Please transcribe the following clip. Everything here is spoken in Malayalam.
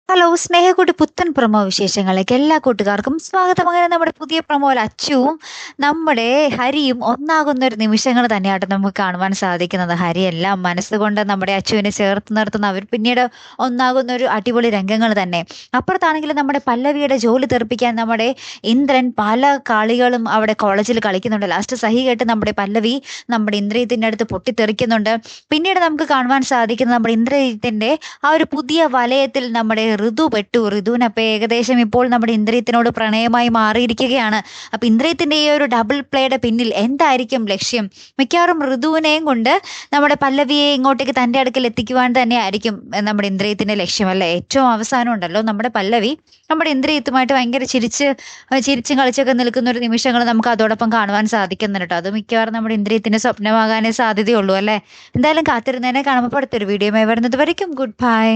ഹലോ സ്നേഹക്കൂട്ട് പുത്തൻ പ്രൊമോ വിശേഷങ്ങളിലേക്ക് എല്ലാ കൂട്ടുകാർക്കും സ്വാഗതം. അങ്ങനെ നമ്മുടെ പുതിയ പ്രൊമോയിൽ അച്ചുവും നമ്മുടെ ഹരിയും ഒന്നാകുന്ന ഒരു നിമിഷങ്ങൾ തന്നെയായിട്ട് നമുക്ക് കാണുവാൻ സാധിക്കുന്നത്. ഹരിയെല്ലാം മനസ്സുകൊണ്ട് നമ്മുടെ അച്ചുവിനെ ചേർത്ത് നിർത്തുന്ന അവർ പിന്നീട് ഒന്നാകുന്ന ഒരു അടിപൊളി രംഗങ്ങൾ തന്നെ. അപ്പുറത്താണെങ്കിൽ നമ്മുടെ പല്ലവിയുടെ ജോലി തെറിപ്പിക്കാൻ നമ്മുടെ ഇന്ദ്രൻ പല കളികളും അവിടെ കോളേജിൽ കളിക്കുന്നുണ്ട്. ലാസ്റ്റ് സഹി കേട്ട് നമ്മുടെ പല്ലവി നമ്മുടെ ഇന്ദ്രിയത്തിൻ്റെ അടുത്ത് പൊട്ടിത്തെറിക്കുന്നുണ്ട്. പിന്നീട് നമുക്ക് കാണുവാൻ സാധിക്കുന്നത് നമ്മുടെ ഇന്ദ്രിയത്തിൻ്റെ ആ ഒരു പുതിയ വലയത്തിൽ നമ്മുടെ ഋതു പെട്ടു. ഋതുവിനപ്പം ഏകദേശം ഇപ്പോൾ നമ്മുടെ ഇന്ദ്രിയത്തിനോട് പ്രണയമായി മാറിയിരിക്കുകയാണ്. അപ്പൊ ഇന്ദ്രിയത്തിന്റെ ഈ ഒരു ഡബിൾ പ്ലേയുടെ പിന്നിൽ എന്തായിരിക്കും ലക്ഷ്യം? മിക്കവാറും ഋതുവിനെയും കൊണ്ട് നമ്മുടെ പല്ലവിയെ ഇങ്ങോട്ടേക്ക് തൻ്റെ അടുക്കൽ എത്തിക്കുവാൻ തന്നെ ആയിരിക്കും നമ്മുടെ ഇന്ദ്രിയത്തിന്റെ ലക്ഷ്യം, അല്ലേ? ഏറ്റവും അവസാനം ഉണ്ടല്ലോ നമ്മുടെ പല്ലവി നമ്മുടെ ഇന്ദ്രിയത്തുമായിട്ട് ഭയങ്കര ചിരിച്ചും കളിച്ചൊക്കെ നിൽക്കുന്ന ഒരു നിമിഷങ്ങൾ നമുക്ക് അതോടൊപ്പം കാണുവാൻ സാധിക്കുന്നുണ്ട് കേട്ടോ. അത് മിക്കവാറും നമ്മുടെ ഇന്ദ്രിയത്തിന്റെ സ്വപ്നമാകാനേ സാധ്യതയുള്ളൂ, അല്ലേ? എന്തായാലും കാത്തിരുന്നതിനെ കാണുമ്പോൾ അടുത്തൊരു വീഡിയോ വരുന്നത് വരയ്ക്കും. Good bye.